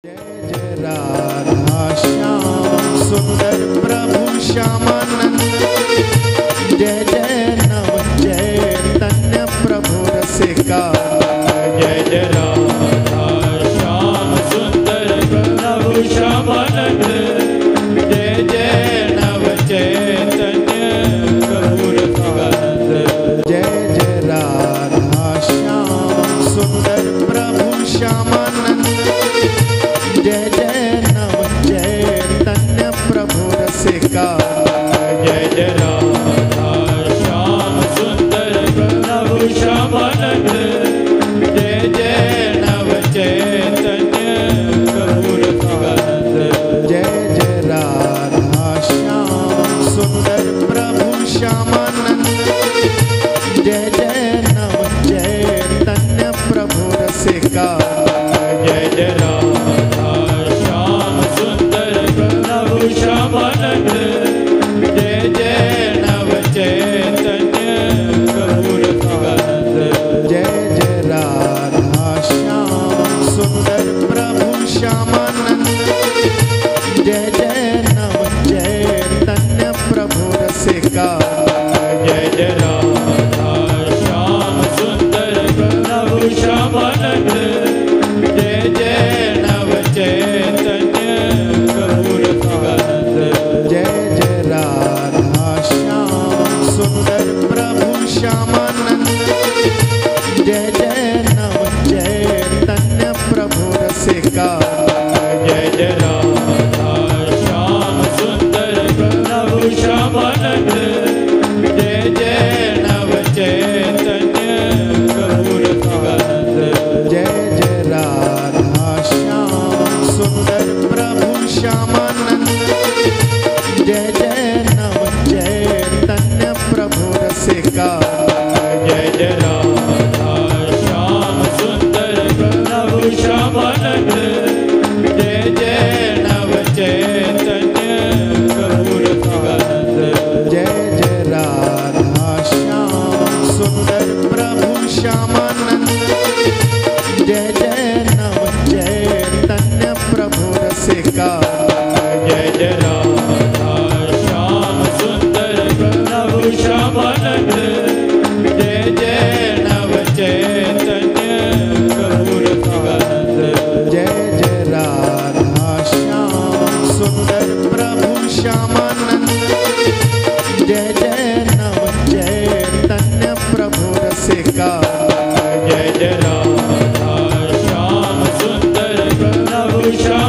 जय जय राधा श्याम सुंदर प्रभु श्यामानंद। जय जय नव चैतन्य प्रभु रसिका। जय जय राधा श्याम सुंदर प्रभु श्यामानंद। जय जय नव चैतन्य प्रभु रसिकानंद। जय जय राधा श्याम सुंदर प्रभु श्यामानंद। जय जय नव चैतन्य प्रभु रसिका। जय जय राधा श्याम सुंदर प्रभु श्यामानंद। जय जय नव चैतन्य प्रभु रसिकानंद। जय जय राधा श्याम सुंदर प्रभु श्यामानंद। जय जय नव चैतन्य प्रभु रसिका। जय जय राधा श्याम सुंदर प्रभु श्यामानंद। जय जय नव चैतन्य प्रभु रसिकानंद। जय जय राधा श्याम सुंदर प्रभु श्यामानंद। जय जय नव चैतन्य प्रभु रसिका। जय जय राधा श्याम सुंदर प्रभु श्यामानंद। जय जय नव चैतन्य प्रभु रसिकानंद। जय जय राधा श्याम सुंदर प्रभु श्यामानंद। जय जय नव चैतन्य प्रभु रसिका। जय जय राधा श्याम सुंदर प्रभु श्यामानंद। जय जय नव चैतन्य प्रभु रसिकानंद। जय जय राधा श्याम सुंदर प्रभु श्यामानंद। जय जय नव चैतन्य प्रभु रसिका। जय जय राधा श्याम सुंदर प्रभु श्यामानंद। जय जय नव चैतन्य प्रभु रसिकानंद। जय जय राधा श्याम सुंदर प्रभु श्यामानंद। जय जय नव चैतन्य प्रभु रसिका। जय जय राधा श्याम सुंदर प्रभु श्यामानंद। जय जय नव चैतन्य प्रभु रसिकानंद। जय जय राधा श्याम सुंदर प्रभु श्यामानंद। जय जय नव चैतन्य प्रभु रसिका। जय जय राधा श्याम सुंदर प्रभु श्याम